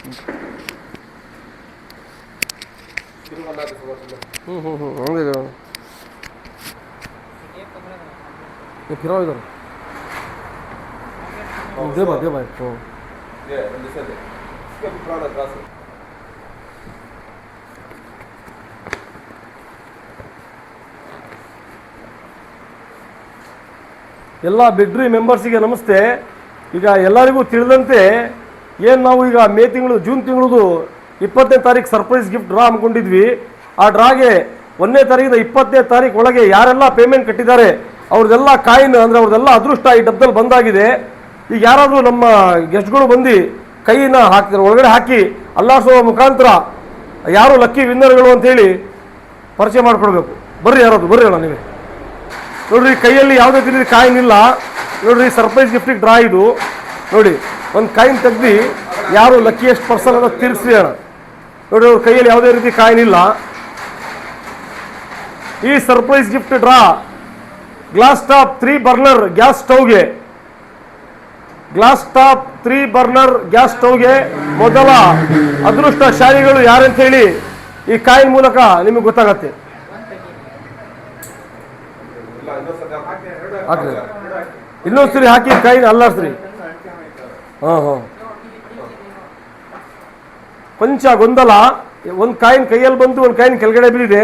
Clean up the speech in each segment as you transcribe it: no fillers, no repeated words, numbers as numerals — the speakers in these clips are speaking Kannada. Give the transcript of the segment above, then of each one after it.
ಹಂಗೆ फिराव इधर दे भाई ಎಲ್ಲ ಬಿಗ್ರಿ ಮೆಂಬರ್ಸಿಗೆ ನಮಸ್ತೆ. ಈಗ ಎಲ್ಲರಿಗೂ ತಿಳಿದಂತೆ ಏನು ನಾವು ಈಗ ಮೇ ತಿಂಗಳು ಜೂನ್ ತಿಂಗಳದು 20ನೇ ತಾರೀಕು ಸರ್ಪ್ರೈಸ್ ಗಿಫ್ಟ್ ಡ್ರಾ ಅಂದ್ಕೊಂಡಿದ್ವಿ. ಆ ಡ್ರಾಗೆ 1ನೇ ತಾರೀಕಿಂದ 20ನೇ ತಾರೀಕು ಒಳಗೆ ಯಾರೆಲ್ಲ ಪೇಮೆಂಟ್ ಕಟ್ಟಿದ್ದಾರೆ ಅವ್ರದ್ದೆಲ್ಲ ಕಾಯಿನ್ ಅಂದರೆ ಅವ್ರದ್ದೆಲ್ಲ ಅದೃಷ್ಟ ಈ ಡಬ್ಬದಲ್ಲಿ ಬಂದಾಗಿದೆ. ಈಗ ಯಾರಾದರೂ ನಮ್ಮ ಗೆಸ್ಟ್ಗಳು ಬಂದು ಕೈನ ಹಾಕ್ತಾರೆ ಒಳಗಡೆ ಹಾಕಿ ಅಲ್ಲಾಡಿಸೋ ಮುಖಾಂತರ ಯಾರು ಲಕ್ಕಿ ವಿನ್ನರ್ಗಳು ಅಂತೇಳಿ ಪರಿಚಯ ಮಾಡಿಕೊಡ್ಬೇಕು. ಬರ್ರಿ ಯಾರಾದ್ರು ಬರ್ರಿ ಅಲ್ಲ ನೀವೇ ನೋಡ್ರಿ. ಕೈಯಲ್ಲಿ ಯಾವುದೇ ರೀತಿ ಕಾಯಿನ್ ಇಲ್ಲ ನೋಡ್ರಿ. ಸರ್ಪ್ರೈಸ್ ಗಿಫ್ಟಿಗೆ ಡ್ರಾ ಇದು ನೋಡಿ. ಒಂದು ಕಾಯಿನ್ ತೆಗ್ದು ಯಾರು ಲಕ್ಕಿಯೆಸ್ಟ್ ಪರ್ಸನ್ ಅಂತ ತಿರ್ಸ್ರಿ ಅಣ್ಣ. ನೋಡ್ರಿ ಅವ್ರ ಕೈಯಲ್ಲಿ ಯಾವುದೇ ರೀತಿ ಕಾಯಿನ್ ಇಲ್ಲ. ಈ surprise gift draw glass top 3 burner gas ಸ್ಟವ್ಗೆ ಗ್ಯಾಸ್ ಸ್ಟವ್ಗೆ ಮೊದಲ ಅದೃಷ್ಟಶಾಲಿಗಳು ಯಾರಂತ ಹೇಳಿ ಈ ಕಾಯಿನ್ ಮೂಲಕ ನಿಮಗೆ ಗೊತ್ತಾಗತ್ತೆ. ಇನ್ನೊಂದ್ಸರಿ ಹಾಕಿ ಕಾಯಿನ್ ಅಲ್ಲಾಡ್ಸ್ರಿ. ಕೊಂಚ ಗೊಂದಲ. ಒಂದು ಕಾಯಿನ್ ಕೈಯಲ್ಲಿ ಬಂದು ಒಂದು ಕಾಯಿನ್ ಕೆಳಗಡೆ ಬಿದ್ದಿದೆ.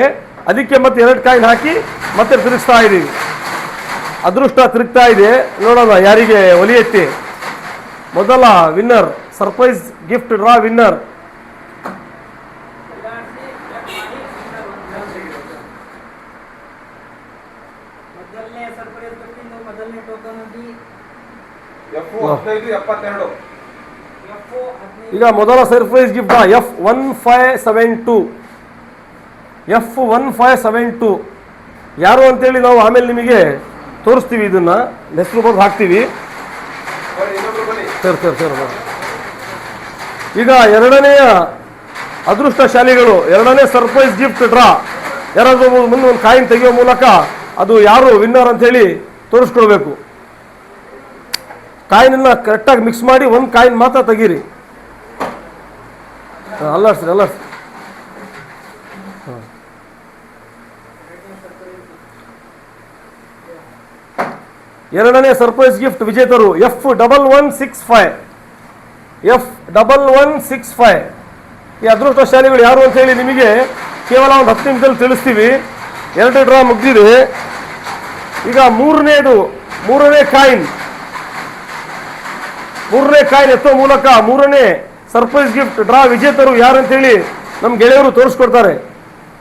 ಅದಕ್ಕೆ ಮತ್ತೆ 2 ಕಾಯಿನ್ ಹಾಕಿ ಮತ್ತೆ ತಿರುಗಿಸ್ತಾ ಇದ್ದೀವಿ. ಅದೃಷ್ಟ ತಿರುಗ್ತಾ ಇದೆ. ನೋಡೋಣ ಯಾರಿಗೆ ಒಲಿಯತ್ತೆ. ಮೊದಲ winner surprise gift draw winner ಈಗ ಮೊದಲ ಸರ್ಪ್ರೈಸ್ ಗಿಫ್ಟ್ F1572 ಯಾರು ಅಂತೇಳಿ ನಾವು ಆಮೇಲೆ ನಿಮಗೆ ತೋರಿಸ್ತೀವಿ. ಇದನ್ನ ಹೆಸರು ಬರೆದು ಹಾಕ್ತೀವಿ. ಸರ್ ಈಗ ಎರಡನೆಯ ಅದೃಷ್ಟಶಾಲಿಗಳು, ಎರಡನೇ ಸರ್ಪ್ರೈಸ್ ಗಿಫ್ಟ್ ಡ್ರಾ ಯಾರಾದರೂ ಮುಂದೆ ಒಂದು ಕಾಯಿನ್ ತೆಗೆಯೋ ಮೂಲಕ ಅದು ಯಾರು ವಿನ್ನರ್ ಅಂತೇಳಿ ತೋರಿಸ್ಕೊಳ್ಬೇಕು. ಕಾಯಿನನ್ನು ಕರೆಕ್ಟಾಗಿ ಮಿಕ್ಸ್ ಮಾಡಿ ಒಂದು ಕಾಯಿನ್ ಮಾತ್ರ ತೆಗೀರಿ. ಅಲ್ಲಾಡ್ಸ್ರಿ. ಎರಡನೇ ಸರ್ಪ್ರೈಸ್ ಗಿಫ್ಟ್ ವಿಜೇತರು F1165. ಈ ಅದೃಷ್ಟಶಾಲಿಗಳು ಯಾರು ಅಂತ ಹೇಳಿ ನಿಮಗೆ ಕೇವಲ ಒಂದು 10 ನಿಮಿಷದಲ್ಲಿ ತಿಳಿಸ್ತೀವಿ. 2 ಡ್ರಾ ಮುಗಿದಿದೆ. ಈಗ ಮೂರನೇ ಕಾಯಿನ್ ಎತ್ತೋ ಮೂಲಕ ಮೂರನೇ ಸರ್ಪ್ರೈಸ್ ಗಿಫ್ಟ್ ಡ್ರಾ ವಿಜೇತರು ಯಾರು ಅಂತೇಳಿ ನಮ್ಮ ಗೆಳೆಯರು ತೋರಿಸ್ಕೊಡ್ತಾರೆ.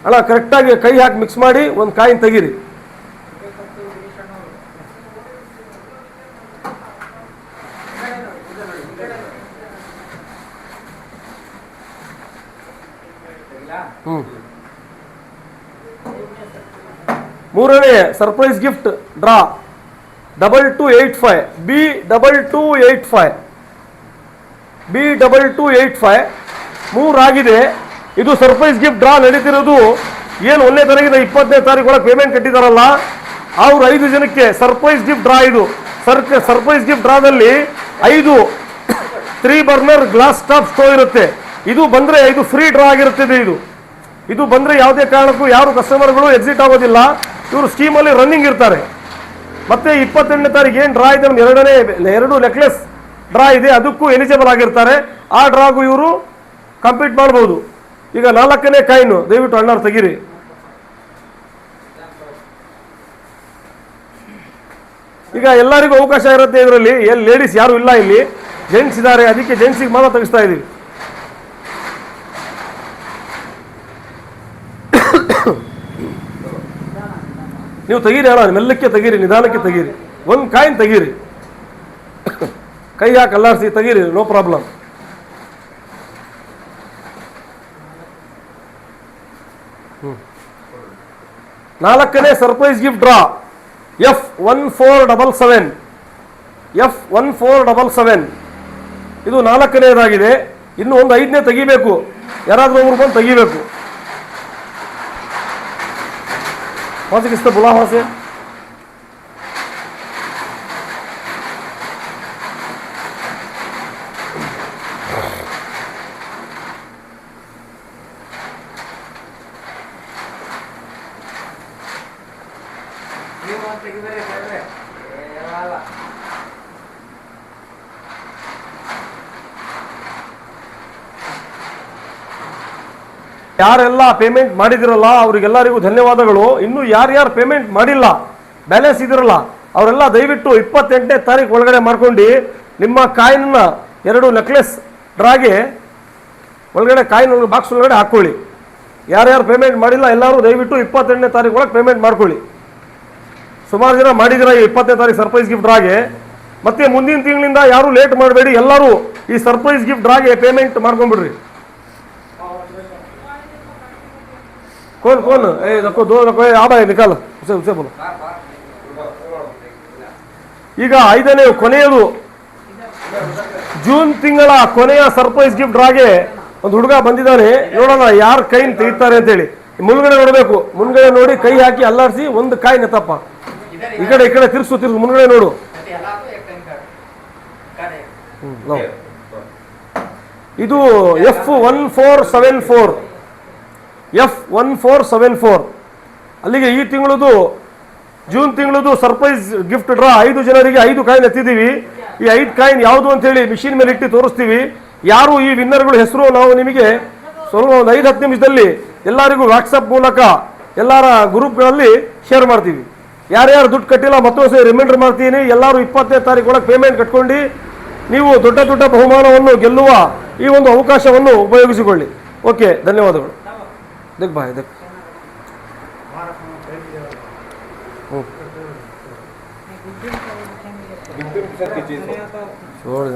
ಅಲ್ಲ ಕರೆಕ್ಟಾಗಿ ಕೈ ಹಾಕಿ ಮಿಕ್ಸ್ ಮಾಡಿ ಒಂದು ಕಾಯಿನ್ ತೆಗೀರಿ. ಮೂರನೇ ಸರ್ಪ್ರೈಸ್ ಗಿಫ್ಟ್ ಡ್ರಾ 2285 ಮೂರಾಗಿದೆ. ಇದು ಸರ್ಪ್ರೈಸ್ ಗಿಫ್ಟ್ ಡ್ರಾ ನಡೀತಿರೋದು ಏನು 1ನೇ ತಾರೀಕಿಂದ 20ನೇ ತಾರೀಕು ಒಳಗೆ ಪೇಮೆಂಟ್ ಕಟ್ಟಿದಾರಲ್ಲ ಅವ್ರು 5 ಜನಕ್ಕೆ ಸರ್ಪ್ರೈಸ್ ಗಿಫ್ಟ್ ಡ್ರಾ. ಇದು ಸರ್ಪ್ರೈಸ್ ಗಿಫ್ಟ್ ಡ್ರಾದಲ್ಲಿ 5 3 ಬರ್ನರ್ ಗ್ಲಾಸ್ ಟಾಪ್ ಸ್ಟೋವ್ ಇರುತ್ತೆ. ಇದು ಬಂದರೆ ಇದು ಫ್ರೀ ಡ್ರಾ ಆಗಿರುತ್ತದೆ. ಇದು ಬಂದರೆ ಯಾವುದೇ ಕಾರಣಕ್ಕೂ ಯಾರು ಕಸ್ಟಮರ್ಗಳು ಎಕ್ಸಿಟ್ ಆಗೋದಿಲ್ಲ. ಇವರು ಸ್ಕೀಮಲ್ಲಿ ರನ್ನಿಂಗ್ ಇರ್ತಾರೆ. ಮತ್ತೆ 28ನೇ ತಾರೀಕು ಏನು ಡ್ರಾ ಇದೆ, 2 ನೆಕ್ಲೆಸ್ ಡ್ರಾ ಇದೆ, ಅದಕ್ಕೂ ಎಲಿಜಿಬಲ್ ಆಗಿರ್ತಾರೆ. ಆ ಡ್ರಾಗೂ ಇವರು ಕಂಪ್ಲೀಟ್ ಮಾಡ್ಬೋದು. ಈಗ 4ನೇ ಕಾಯಿನು ದಯವಿಟ್ಟು ಅಣ್ಣಾರು ತೆಗೀರಿ. ಈಗ ಎಲ್ಲರಿಗೂ ಅವಕಾಶ ಇರುತ್ತೆ ಇದರಲ್ಲಿ. ಲೇಡೀಸ್ ಯಾರು ಇಲ್ಲ, ಇಲ್ಲಿ ಜೆಂಟ್ಸ್ ಇದ್ದಾರೆ. ಅದಕ್ಕೆ ಜೆಂಟ್ಸಿಗೆ ಮಾತ್ರ ತೆಗಿಸ್ತಾ ಇದ್ದೀವಿ. ನೀವು ತೆಗೀರಿ ಅಣ್ಣ, ಮೆಲ್ಲಕ್ಕೆ ತೆಗೀರಿ, ನಿಧಾನಕ್ಕೆ ತೆಗೀರಿ. ಒಂದು ಕಾಯಿನ್ ತೆಗೀರಿ, ಕೈ ಹಾಕಿ ಅಲ್ಲಾಡಿಸಿ ತೆಗೀರಿ, ನೋ ಪ್ರಾಬ್ಲಮ್. ನಾಲ್ಕನೇ ಸರ್ಪ್ರೈಸ್ ಗಿಫ್ಟ್ ಡ್ರಾ F1477 ಇದು 4ನೇದಾಗಿದೆ. ಇನ್ನು ಒಂದು 5ನೇ ತೆಗಿಬೇಕು. ಯಾರಾದರೂ ಒಬ್ರು ಬಂದು ತೆಗಿಬೇಕು. वहाँ से किससे बोला वहाँ से ಯಾರೆಲ್ಲ ಪೇಮೆಂಟ್ ಮಾಡಿದಿರಲ್ಲ ಅವರಿಗೆಲ್ಲರಿಗೂ ಧನ್ಯವಾದಗಳು. ಇನ್ನು ಯಾರ್ಯಾರು ಪೇಮೆಂಟ್ ಮಾಡಿಲ್ಲ, ಬ್ಯಾಲೆನ್ಸ್ ಇದಿರಲ್ಲ, ಅವರೆಲ್ಲ ದಯವಿಟ್ಟು 28ನೇ ತಾರೀಕು ಒಳಗಡೆ ಮಾಡ್ಕೊಂಡು ನಿಮ್ಮ ಕಾಯಿನ್ನ 2 ನೆಕ್ಲೆಸ್ ಡ್ರಾಗೆ ಒಳಗಡೆ ಕಾಯಿನ್ ಬಾಕ್ಸ್ ಒಳಗಡೆ ಹಾಕ್ಕೊಳ್ಳಿ. ಯಾರ್ಯಾರು ಪೇಮೆಂಟ್ ಮಾಡಿಲ್ಲ ಎಲ್ಲರೂ ದಯವಿಟ್ಟು 28ನೇ ತಾರೀಕು ಒಳಗೆ ಪೇಮೆಂಟ್ ಮಾಡ್ಕೊಳ್ಳಿ. ಸುಮಾರು ಜನ ಮಾಡಿದಿರ ಈ 20ನೇ ತಾರೀಕು ಸರ್ಪ್ರೈಸ್ ಗಿಫ್ಟ್ ಡ್ರಾಗೆ. ಮತ್ತೆ ಮುಂದಿನ ತಿಂಗಳಿಂದ ಯಾರು ಲೇಟ್ ಮಾಡಬೇಡಿ, ಎಲ್ಲರೂ ಈ ಸರ್ಪ್ರೈಸ್ ಗಿಫ್ಟ್ ಡ್ರಾಗೆ ಪೇಮೆಂಟ್ ಮಾಡ್ಕೊಂಡ್ಬಿಡ್ರಿ. कौन कौन ए देखो दो देखो आ भाई निकाल उसे बोलो. ಈಗ 5ನೇ ಕೊನೆಯದು ಜೂನ್ ತಿಂಗಳ ಕೊನೆಯ ಸರ್ಪ್ರೈಸ್ ಗಿಫ್ಟ್ ಡ್ರಾಗೆ ಒಂದು ಹುಡುಗ ಬಂದಿದ್ದಾನೆ. ನೋಡೋಣ ಯಾರು ಕೈನ್ ತೆಗಿತಾರೆ ಅಂತೇಳಿ. ಮುನ್ಗಡೆ ನೋಡಬೇಕು, ಮುನ್ಗಡೆ ನೋಡಿ ಕೈ ಹಾಕಿ ಅಲ್ಲಾಡಿಸಿ ಒಂದು ಕಾಯಿ ನೆತ್ತಪ್ಪ. ಈ ಕಡೆ ತಿರ್ಸು ಮುನ್ಗಡೆ ನೋಡು. ಇದು F1474 F1474. ಅಲ್ಲಿಗೆ ಈ ತಿಂಗಳದು ಜೂನ್ ತಿಂಗಳದು ಸರ್ಪ್ರೈಸ್ ಗಿಫ್ಟ್ ಡ್ರಾ 5 ಜನರಿಗೆ 5 ಕಾಯಿನ್ ಎತ್ತಿದ್ದೀವಿ. ಈ 5 ಕಾಯಿನ್ ಯಾವುದು ಅಂತ ಹೇಳಿ ಮಿಷಿನ್ ಮೇಲೆ ಇಟ್ಟು ತೋರಿಸ್ತೀವಿ. ಯಾರು ಈ ವಿನ್ನರ್ಗಳ ಹೆಸರು ನಾವು ನಿಮಗೆ ಸ್ವಲ್ಪ ಒಂದು 5-10 ನಿಮಿಷದಲ್ಲಿ ಎಲ್ಲರಿಗೂ ವಾಟ್ಸಪ್ ಮೂಲಕ ಎಲ್ಲರ ಗ್ರೂಪ್ಗಳಲ್ಲಿ ಶೇರ್ ಮಾಡ್ತೀವಿ. ಯಾರ್ಯಾರು ದುಡ್ಡು ಕಟ್ಟಿಲ್ಲ ಮತ್ತೊಂದು ರಿಮೈಂಡರ್ ಮಾಡ್ತೀನಿ. ಎಲ್ಲರೂ 20ನೇ ತಾರೀಕು ಒಳಗೆ ಪೇಮೆಂಟ್ ಕಟ್ಕೊಂಡು ನೀವು ದೊಡ್ಡ ದೊಡ್ಡ ಬಹುಮಾನವನ್ನು ಗೆಲ್ಲುವ ಈ ಒಂದು ಅವಕಾಶವನ್ನು ಉಪಯೋಗಿಸಿಕೊಳ್ಳಿ. ಓಕೆ, ಧನ್ಯವಾದಗಳು. देख भाई देख छोड़